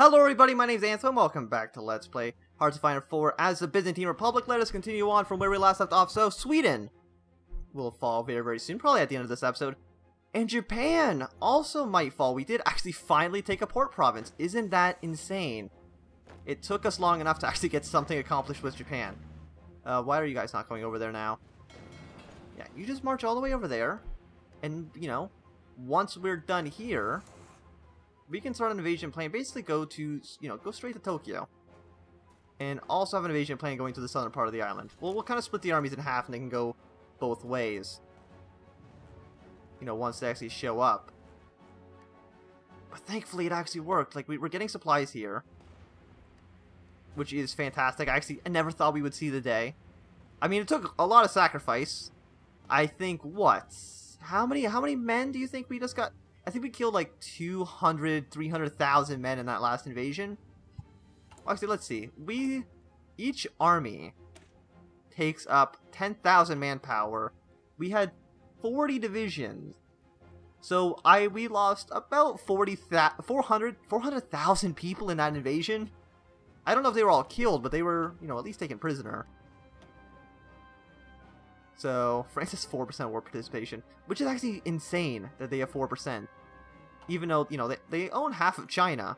Hello everybody, my name's Anthem, welcome back to Let's Play Hearts of Iron 4 as the Byzantine Republic. Let us continue on from where we last left off. So, Sweden will fall very, very soon, probably at the end of this episode. And Japan also might fall. We did actually finally take a port province. Isn't that insane? It took us long enough to actually get something accomplished with Japan. Why are you guys not going over there now? Yeah, you just march all the way over there. And, you know, once we're done here, we can start an invasion plan. Basically go to, go straight to Tokyo. And also have an invasion plan going to the southern part of the island. Well, we'll kind of split the armies in half and they can go both ways. You know, once they actually show up. But thankfully it actually worked. Like, we're getting supplies here, which is fantastic. I never thought we would see the day. I mean, it took a lot of sacrifice. I think, what? How many men do you think we just got? I think we killed like 300,000 men in that last invasion. Well, actually, let's see. Each army takes up 10,000 manpower. We had 40 divisions. So we lost about 400,000 people in that invasion. I don't know if they were all killed, but they were, at least taken prisoner. So, France has 4% war participation, which is actually insane that they have 4%. Even though, they own half of China.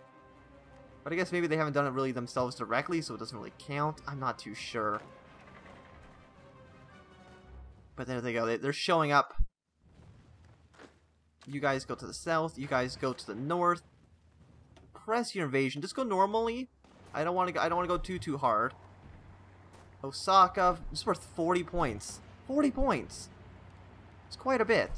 But I guess maybe they haven't done it really themselves directly, so it doesn't really count. I'm not too sure. But there they go. They're showing up. You guys go to the south. You guys go to the north. Press your invasion. Just go normally. I don't want to go too hard. Osaka, it's worth 40 points. 40 points. It's quite a bit.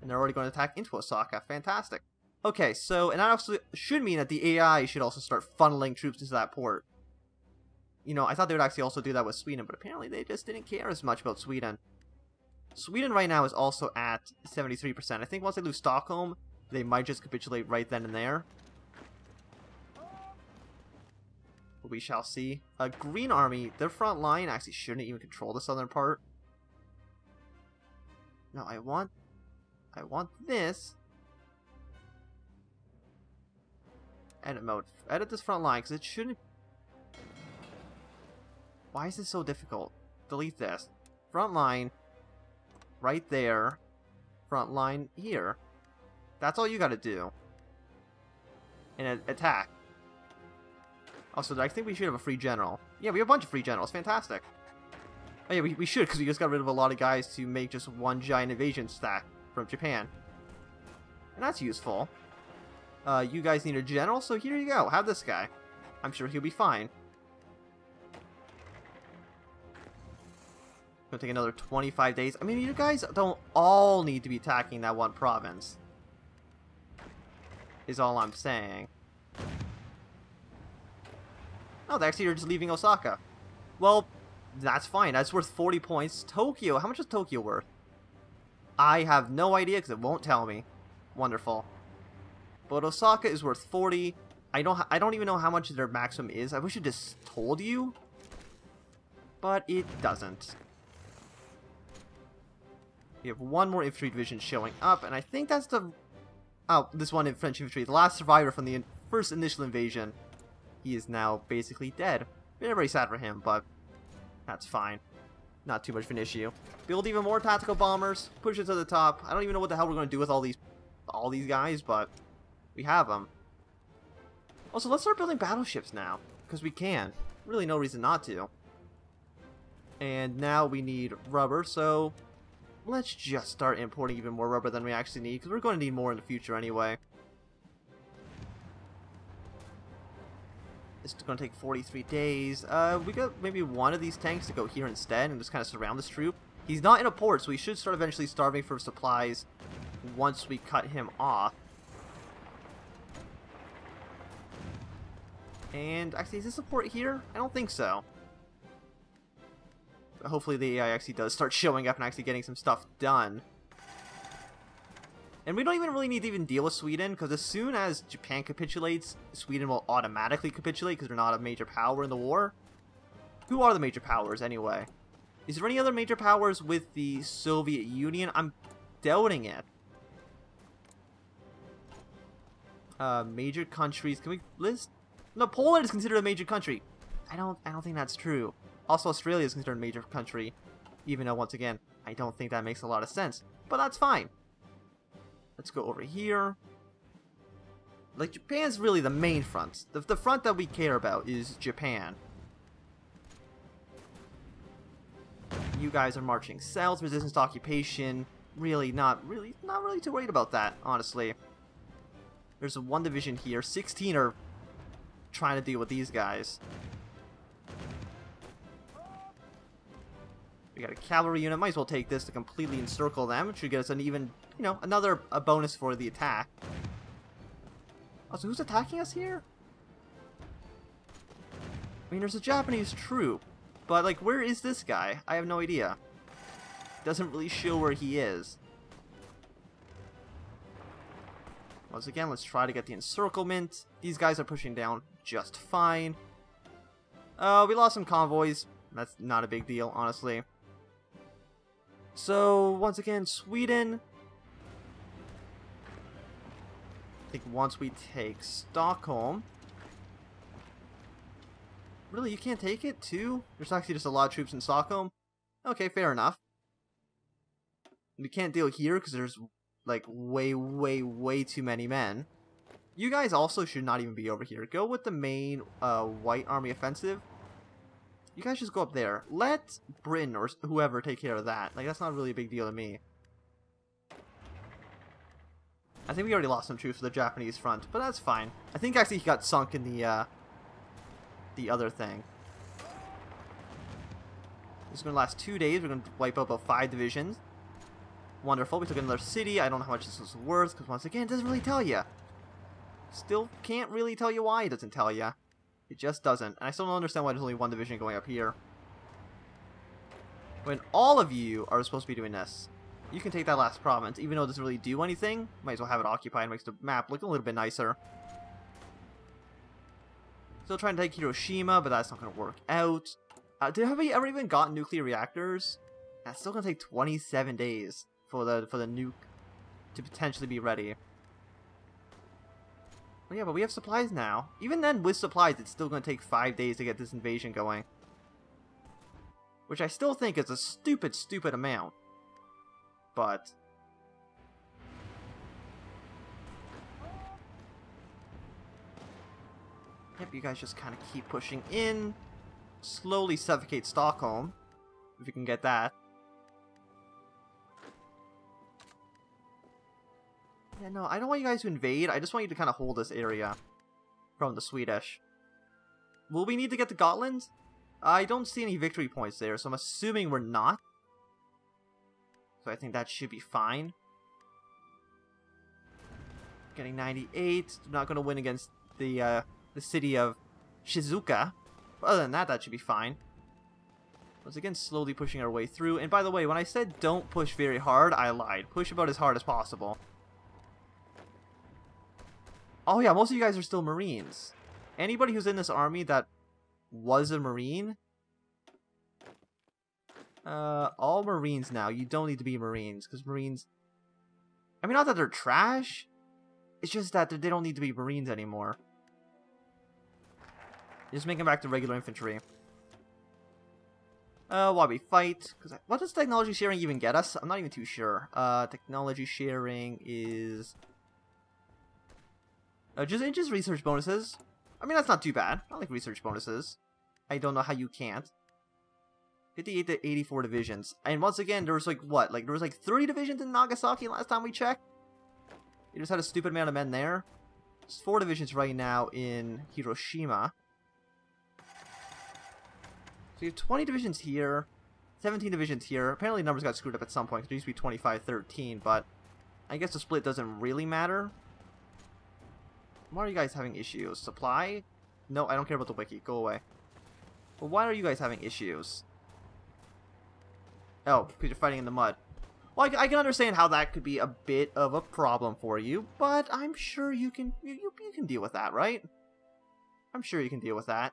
And they're already going to attack into Osaka. Fantastic. Okay, so, and that also should mean that the AI should also start funneling troops into that port. I thought they would actually also do that with Sweden, but apparently they just didn't care as much about Sweden. Sweden right now is also at 73%. I think once they lose Stockholm, they might just capitulate right then and there. But we shall see. Green Army, their front line actually shouldn't even control the southern part. No, I want this. Edit mode. Edit this front line, because it shouldn't... Why is this so difficult? Delete this. Front line. Right there. Front line here. That's all you gotta do. And attack. Also, I think we should have a free general. Yeah, we have a bunch of free generals. Fantastic. Oh yeah, we should, because we just got rid of a lot of guys to make just one giant invasion stack from Japan. And that's useful. You guys need a general, so here you go. Have this guy. I'm sure he'll be fine. Gonna take another 25 days. I mean, you guys don't all need to be attacking that one province. Is all I'm saying. Oh, they actually are just leaving Osaka. Well, that's fine. That's worth 40 points. Tokyo, how much is Tokyo worth? I have no idea because it won't tell me. Wonderful. But Osaka is worth 40. I don't even know how much their maximum is. I wish it just told you. But it doesn't. We have one more infantry division showing up, and I think that's the... Oh, this one in French infantry. The last survivor from the first initial invasion. He is now basically dead. Very, very sad for him, but that's fine. Not too much of an issue. Build even more tactical bombers. Push it to the top. I don't even know what the hell we're going to do with all these guys, but we have them. Also, let's start building battleships now, because we can. Really no reason not to. And now we need rubber, so let's just start importing even more rubber than we actually need, because we're going to need more in the future anyway. It's going to take 43 days. We got maybe one of these tanks to go here instead and just kind of surround this troop. He's not in a port, so he should start eventually starving for supplies once we cut him off. And actually, is this a port here? I don't think so. But hopefully the AI actually does start showing up and actually getting some stuff done. And we don't even really need to even deal with Sweden, because as soon as Japan capitulates, Sweden will automatically capitulate because they're not a major power in the war. Who are the major powers anyway? Is there any other major powers with the Soviet Union? I'm doubting it. Major countries. Can we list? No, Poland is considered a major country. I don't think that's true. Also, Australia is considered a major country. Even though, once again, I don't think that makes a lot of sense. But that's fine. Let's go over here. Like, Japan's really the main front. The front that we care about is Japan. You guys are marching south, resistance to occupation. Really not really too worried about that, honestly. There's one division here. 16 are trying to deal with these guys. We got a cavalry unit. Might as well take this to completely encircle them. It should get us an even, you know, a bonus for the attack. Oh, so who's attacking us here? I mean, there's a Japanese troop. But, like, where is this guy? I have no idea. Doesn't really show where he is. Once again, let's try to get the encirclement. These guys are pushing down just fine. We lost some convoys. That's not a big deal, honestly. So, once again, Sweden. I think once we take Stockholm... Really, you can't take it, too? There's actually just a lot of troops in Stockholm? Okay, fair enough. We can't deal here because there's, like, way too many men. You guys also should not even be over here. Go with the main White Army offensive. You guys just go up there. Let Britain or whoever take care of that. Like, that's not really a big deal to me. I think we already lost some troops to the Japanese front, but that's fine. I think actually he got sunk in the other thing. This is going to last 2 days. We're going to wipe out about 5 divisions. Wonderful. We took another city. I don't know how much this was worth, because once again, it doesn't really tell you. Still can't really tell you why it doesn't tell you. It just doesn't. And I still don't understand why there's only one division going up here. When all of you are supposed to be doing this. You can take that last province, even though it doesn't really do anything. Might as well have it occupied. It makes the map look a little bit nicer. Still trying to take Hiroshima, but that's not going to work out. Have we ever even gotten nuclear reactors? That's still going to take 27 days for the nuke to potentially be ready. Well, yeah, but we have supplies now. Even then, with supplies, it's still going to take 5 days to get this invasion going. Which I still think is a stupid amount. But... Yep, you guys just kind of keep pushing in. Slowly suffocate Stockholm. If you can get that. Yeah, no, I don't want you guys to invade. I just want you to kind of hold this area from the Swedish. Will we need to get to Gotland? I don't see any victory points there, so I'm assuming we're not. So I think that should be fine. Getting 98. Not going to win against the city of Shizuoka. But other than that, that should be fine. Once again, slowly pushing our way through. And by the way, when I said don't push very hard, I lied. Push about as hard as possible. Oh yeah, most of you guys are still Marines. Anybody who's in this army that was a Marine... all Marines now. You don't need to be Marines, because Marines... I mean, not that they're trash. It's just that they don't need to be Marines anymore. Just make them back to regular infantry. While we fight... What does technology sharing even get us? I'm not even too sure. Technology sharing is... just research bonuses. I mean, that's not too bad. I like research bonuses. I don't know how you can't. 58 to 84 divisions. And once again, there was like, what? Like, there was like 30 divisions in Nagasaki last time we checked? You just had a stupid amount of men there. There's 4 divisions right now in Hiroshima. So you have 20 divisions here. 17 divisions here. Apparently numbers got screwed up at some point. It used to be 25-13, but I guess the split doesn't really matter. Why are you guys having issues? Supply? No, I don't care about the wiki. Go away. But why are you guys having issues? Oh, because you're fighting in the mud. Well, I can understand how that could be a bit of a problem for you, but I'm sure you can you can deal with that, right? I'm sure you can deal with that.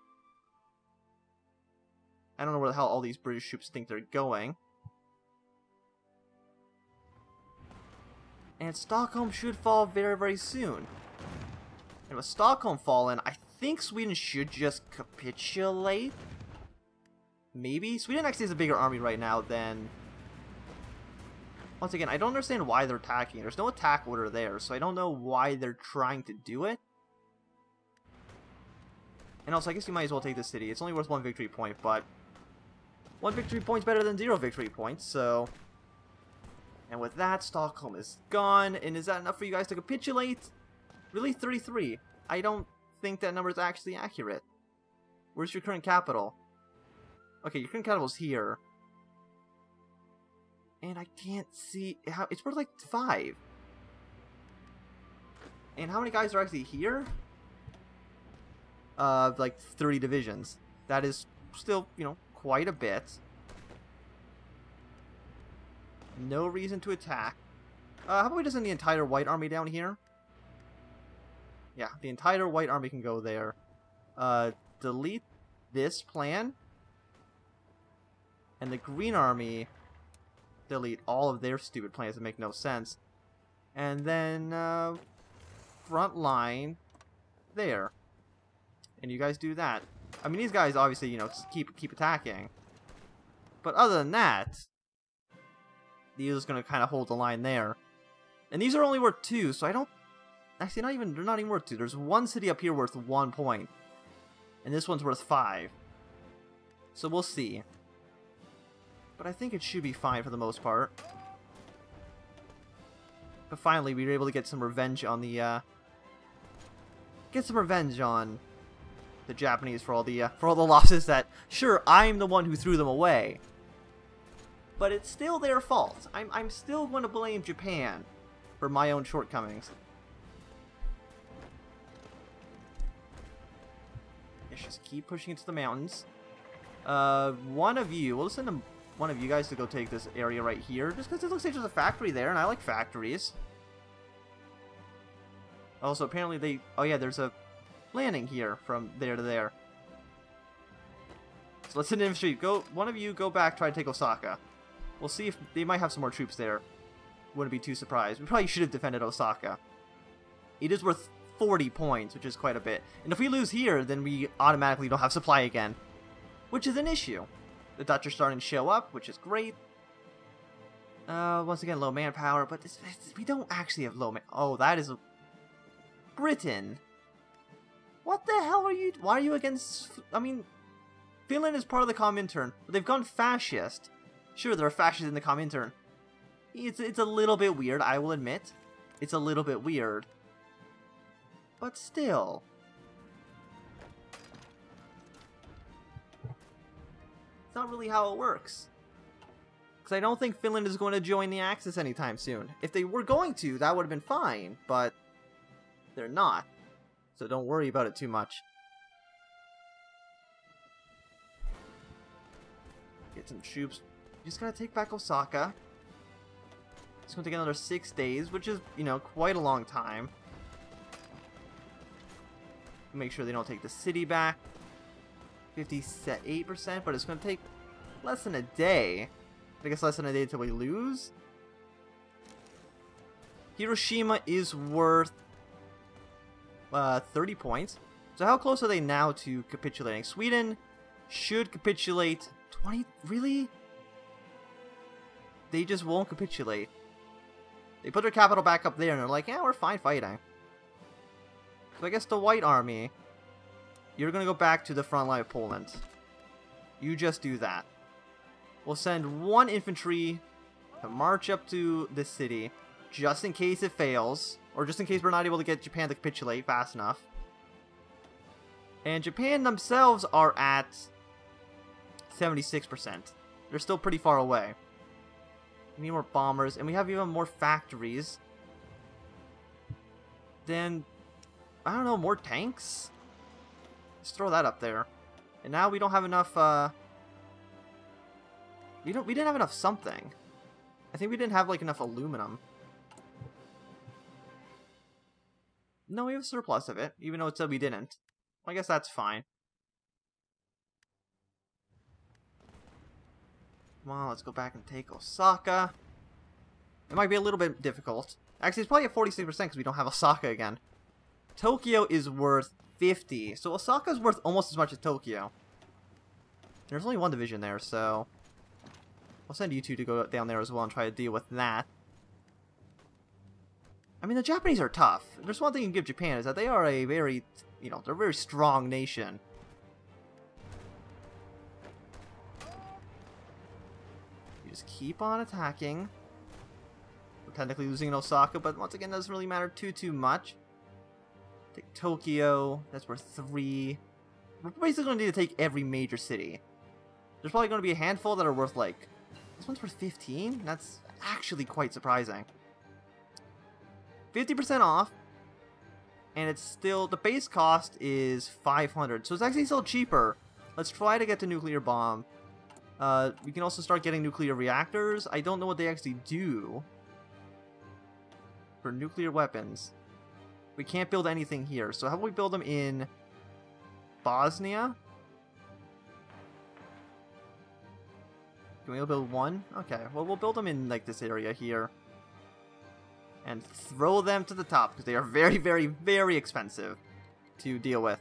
I don't know where the hell all these British troops think they're going. And Stockholm should fall very, very soon. And with Stockholm fallen, I think Sweden should just capitulate. Maybe? Sweden actually has a bigger army right now than... Once again, I don't understand why they're attacking. There's no attack order there, so I don't know why they're trying to do it. And also, I guess you might as well take this city. It's only worth 1 victory point, but... 1 victory point's better than 0 victory points, so... And with that, Stockholm is gone. And is that enough for you guys to capitulate? Really? 33? I don't think that number is actually accurate. Where's your current capital? Okay, your current capital's here. And I can't see how it's worth like 5. And how many guys are actually here? Like 30 divisions. That is still, you know, quite a bit. No reason to attack. How about we just send the entire white army down here? Yeah, the entire white army can go there. Delete this plan. And the green army, delete all of their stupid plans that make no sense. And then, front line there. And you guys do that. I mean, these guys obviously, you know, keep attacking. But other than that, these are going to kind of hold the line there. And these are only worth 2, so I don't... Actually, they're not even worth 2. There's one city up here worth 1 point. And this one's worth 5. So we'll see. But I think it should be fine for the most part. But finally, we were able to get some revenge on the, the Japanese for all the losses that... Sure, I'm the one who threw them away. But it's still their fault. I'm still going to blame Japan for my own shortcomings. Let's just keep pushing into the mountains. One of you... We'll send one of you guys to go take this area right here. Just because it looks like there's a factory there, and I like factories. Also, apparently they... Oh yeah, there's a landing here from there to there. So let's send infantry. One of you go back, try to take Osaka. We'll see if they might have some more troops there. Wouldn't be too surprised. We probably should have defended Osaka. It is worth 40 points, which is quite a bit. And if we lose here, then we automatically don't have supply again. Which is an issue. The Dutch are starting to show up, which is great. Once again, low manpower, but we don't actually have low man... Oh, that is... Britain! What the hell are you... Why are you against... I mean, Finland is part of the Comintern, but they've gone fascist. Sure, there are fascists in the Comintern. It's a little bit weird, I will admit. It's a little bit weird. But still... It's not really how it works. Because I don't think Finland is going to join the Axis anytime soon. If they were going to, that would have been fine, but they're not. So don't worry about it too much. Get some troops. You just gotta take back Osaka. It's going to take another 6 days, which is, you know, quite a long time. Make sure they don't take the city back. 58%, but it's going to take less than a day. I guess less than a day until we lose. Hiroshima is worth 30 points. So how close are they now to capitulating? Sweden should capitulate 20... Really? They just won't capitulate. They put their capital back up there and they're like, yeah, we're fine fighting. So I guess the White Army, you're going to go back to the front line of Poland. You just do that. We'll send 1 infantry to march up to this city, just in case it fails, or just in case we're not able to get Japan to capitulate fast enough. And Japan themselves are at 76%. They're still pretty far away. We need more bombers, and we have even more factories. Then, I don't know, more tanks? Let's throw that up there. And now we don't have enough, we didn't have enough something. I think we didn't have, like, enough aluminum. No, we have a surplus of it, even though it said we didn't. Well, I guess that's fine. Come on, let's go back and take Osaka. It might be a little bit difficult. Actually, it's probably at 46% because we don't have Osaka again. Tokyo is worth 50. So Osaka's worth almost as much as Tokyo. There's only one division there, so I'll send you two to go down there as well and try to deal with that. I mean, the Japanese are tough. There's one thing you can give Japan is that they are a very, you know, they're a very strong nation. You just keep on attacking. We're technically losing in Osaka, but once again, it doesn't really matter too much. Take Tokyo. That's worth 3. We're basically going to need to take every major city. There's probably going to be a handful that are worth, like, this one's worth 15? That's actually quite surprising. 50% off, and it's still, the base cost is 500, so it's actually still cheaper. Let's try to get the nuclear bomb. We can also start getting nuclear reactors. I don't know what they actually do for nuclear weapons. We can't build anything here, so how about we build them in Bosnia? Can we build one? Okay, well, we'll build them in, like, this area here. And throw them to the top, because they are very, very, very expensive to deal with.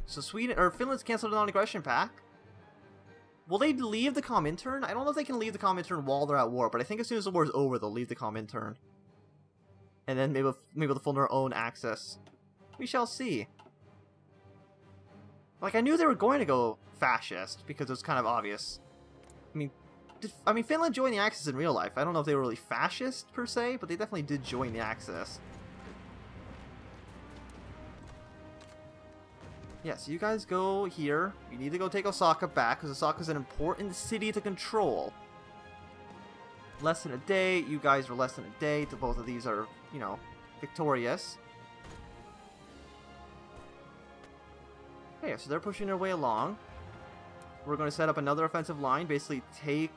So Sweden, or Finland's canceled a non-aggression pact. Will they leave the Comintern? I don't know if they can leave the Comintern while they're at war, but I think as soon as the war is over, they'll leave the Comintern. And then maybe they'll form their own axis. We shall see. Like, I knew they were going to go fascist, because it's kind of obvious. I mean, Finland joined the Axis in real life. I don't know if they were really fascist, per se, but they definitely did join the Axis. Yeah, so you guys go here. You need to go take Osaka back, because Osaka's an important city to control. Less than a day. You guys are less than a day. Both of these are, you know, victorious. Okay, so they're pushing their way along. We're going to set up another offensive line. Basically, take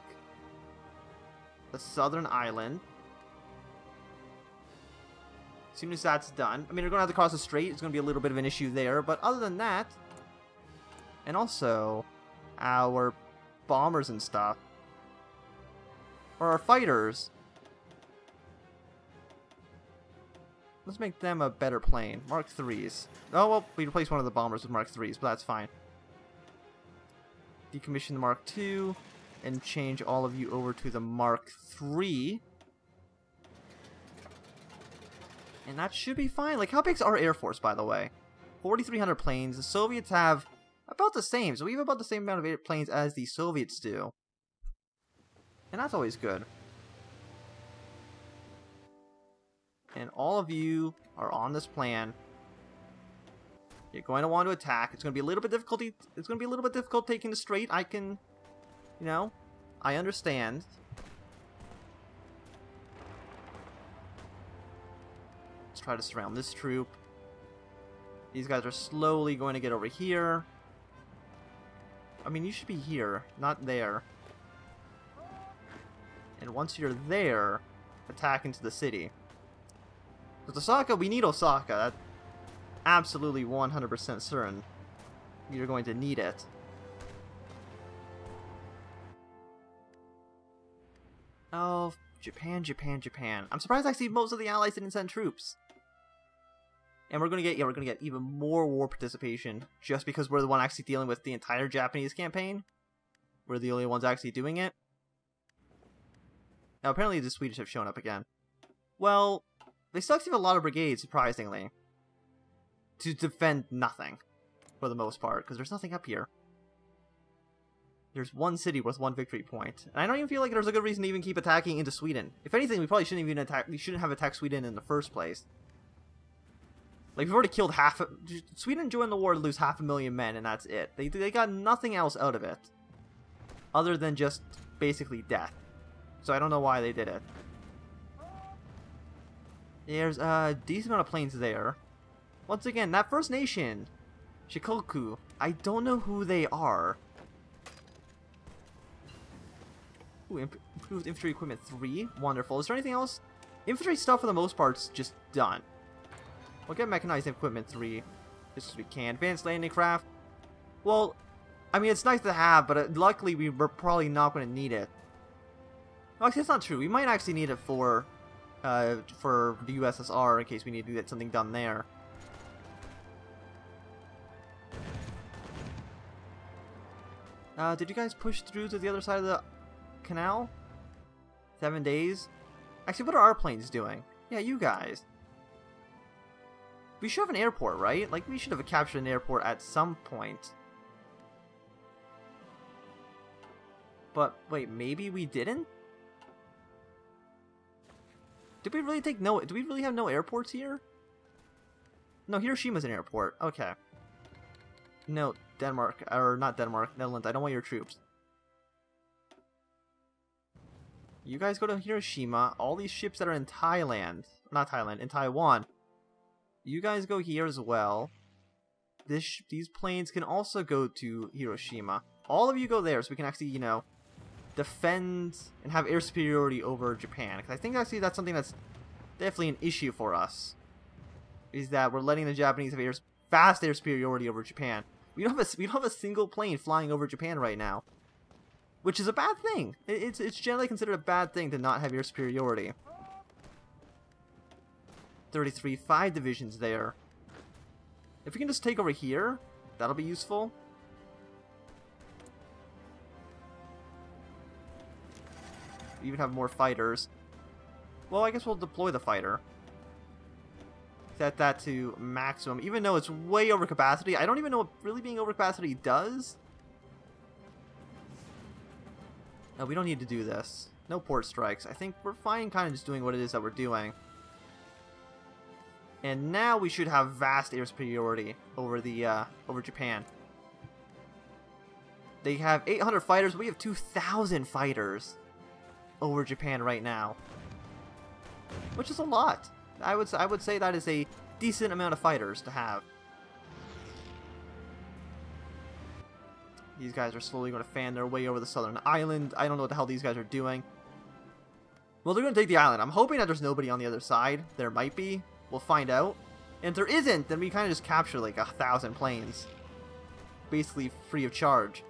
the southern island. As soon as that's done, I mean, we're going to have to cross the strait. It's going to be a little bit of an issue there, but other than that, and also our bombers and stuff, or our fighters, let's make them a better plane. Mark 3s. Oh, well, we replaced one of the bombers with Mark 3s, but that's fine. Decommission the Mark II, and change all of you over to the Mark III. And that should be fine. Like, how big's our Air Force, by the way? 4,300 planes. The Soviets have about the same. So we have about the same amount of planes as the Soviets do. And that's always good. And all of you are on this plan. You're going to want to attack. It's going to be a little bit difficult. It's going to be a little bit difficult taking the strait. I can, you know, I understand. Let's try to surround this troop. These guys are slowly going to get over here. I mean, you should be here, not there. And once you're there, attack into the city. Because Osaka, we need Osaka. That's absolutely 100% certain. You're going to need it. Oh, Japan, Japan, Japan. I'm surprised actually most of the allies didn't send troops. And we're gonna get even more war participation just because we're the one actually dealing with the entire Japanese campaign. We're the only ones actually doing it. Now apparently the Swedish have shown up again. Well, they still actually have a lot of brigades, surprisingly, to defend nothing, for the most part, because there's nothing up here. There's one city with one victory point, and I don't even feel like there's a good reason to even keep attacking into Sweden. If anything, we probably shouldn't even attack. We shouldn't have attacked Sweden in the first place. Like, we've already killed Sweden joined the war to lose 500,000 men, and that's it. They got nothing else out of it, other than just basically death. So I don't know why they did it. There's a decent amount of planes there. Once again, that First Nation, Shikoku, I don't know who they are. Ooh, improved infantry equipment 3. Wonderful. Is there anything else? Infantry stuff for the most part's just done. We'll get mechanized equipment 3 just as we can. Advanced landing craft. Well, I mean, it's nice to have, but luckily we're probably not going to need it. Well, actually, that's not true. We might actually need it for for the USSR in case we need to get something done there. Did you guys push through to the other side of the canal? 7 days? Actually, what are our planes doing? Yeah, you guys. We should have an airport, right? Like, we should have captured an airport at some point. But, wait, maybe we didn't? Did we really take no... Do we really have no airports here? No, Hiroshima's an airport. Okay. No, Denmark. Or, not Denmark. Netherlands. I don't want your troops. You guys go to Hiroshima. All these ships that are in Thailand. Not Thailand. In Taiwan. You guys go here as well. These planes can also go to Hiroshima. All of you go there so we can actually, you know, defend and have air superiority over Japan. Because I think actually that's something that's definitely an issue for us. Is that we're letting the Japanese have fast air superiority over Japan. We don't have a single plane flying over Japan right now. Which is a bad thing. It's generally considered a bad thing to not have air superiority. 33, 5 divisions there. If we can just take over here, that'll be useful. We even have more fighters. Well, I guess we'll deploy the fighter. Set that to maximum, even though it's way over capacity. I don't even know what really being over capacity does. No, we don't need to do this. No port strikes. I think we're fine kind of just doing what it is that we're doing. And now we should have vast air superiority over the over Japan. They have 800 fighters. We have 2,000 fighters over Japan right now, which is a lot. I would say that is a decent amount of fighters to have. These guys are slowly going to fan their way over the southern island. I don't know what the hell these guys are doing. Well, they're going to take the island. I'm hoping that there's nobody on the other side. There might be. We'll find out. And if there isn't, then we kind of just capture like 1,000 planes. Basically free of charge.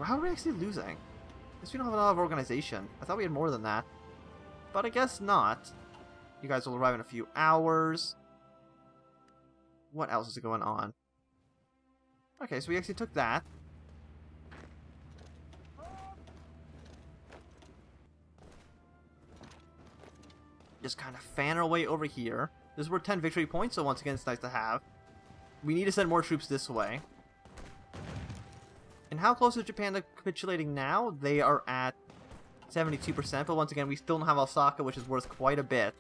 How are we actually losing? I guess we don't have a lot of organization. I thought we had more than that. But I guess not. You guys will arrive in a few hours. What else is going on? Okay, so we actually took that. Just kind of fan our way over here. This is worth 10 victory points, so once again, it's nice to have. We need to send more troops this way. And how close is Japan to capitulating now? They are at 72%, but once again, we still don't have Osaka, which is worth quite a bit.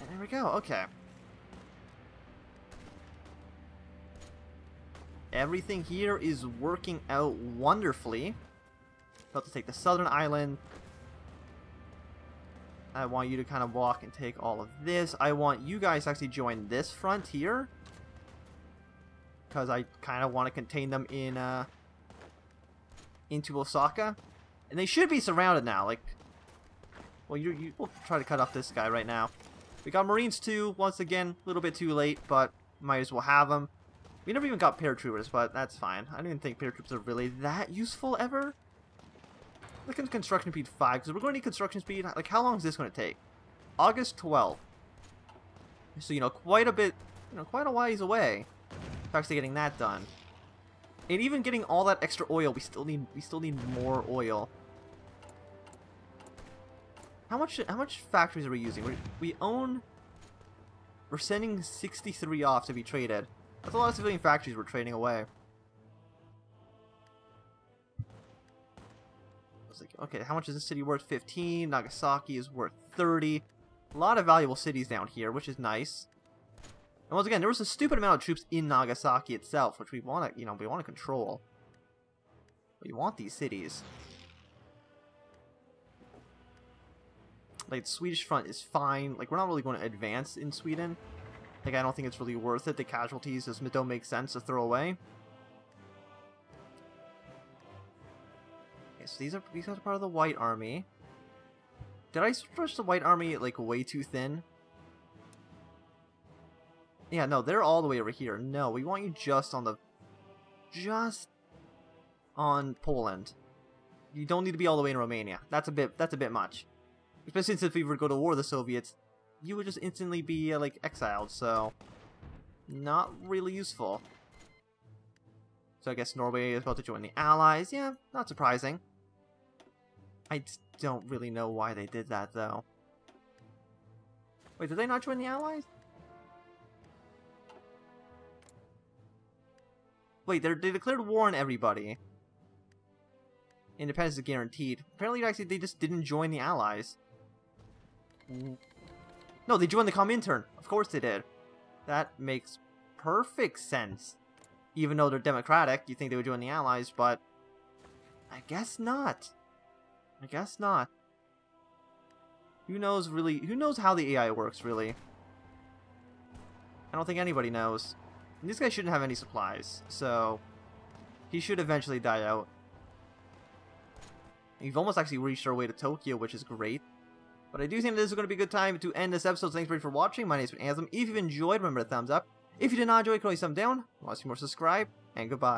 And there we go, okay. Everything here is working out wonderfully. About to take the southern island. I want you to kind of walk and take all of this. I want you guys to actually join this front here. Because I kind of want to contain them in into Osaka. And they should be surrounded now. Like, well, we'll try to cut off this guy right now. We got Marines too. Once again, a little bit too late, but might as well have them. We never even got paratroopers, but that's fine. I don't even think paratroopers are really that useful ever. Look at construction speed 5, because we're going to need construction speed. Like, how long is this going to take? August 12th. So, you know, quite a bit, you know, quite a ways away. Actually getting that done. And even getting all that extra oil, we still need more oil. How much factories are we using? We're sending 63 off to be traded. That's a lot of civilian factories we're trading away. Okay, how much is this city worth? 15. Nagasaki is worth 30. A lot of valuable cities down here, which is nice. And once again, there was a stupid amount of troops in Nagasaki itself, which we want to, you know, we want to control. We want these cities. Like, the Swedish front is fine. Like, we're not really going to advance in Sweden. Like, I don't think it's really worth it. The casualties just don't make sense to throw away. So these guys are part of the White Army. Did I stretch the White Army like way too thin? Yeah, no, they're all the way over here. No, we want you just on the... on Poland. You don't need to be all the way in Romania. That's a bit much. Especially since if we were to go to war with the Soviets, you would just instantly be, like, exiled, so... not really useful. So I guess Norway is about to join the Allies. Yeah, not surprising. I don't really know why they did that, though. Wait, did they not join the Allies? Wait, they declared war on everybody. Independence is guaranteed. Apparently, actually, they just didn't join the Allies. No, they joined the Comintern. Of course they did. That makes perfect sense. Even though they're democratic, you think they would join the Allies, but... I guess not. I guess not. Who knows, really? Who knows how the AI works, really? I don't think anybody knows. And this guy shouldn't have any supplies, so... he should eventually die out. We've almost actually reached our way to Tokyo, which is great. But I do think this is going to be a good time to end this episode. Thanks for watching. My name is Anthem. If you've enjoyed, remember to thumbs up. If you did not enjoy, click thumbs down. Want to see more, subscribe. And goodbye.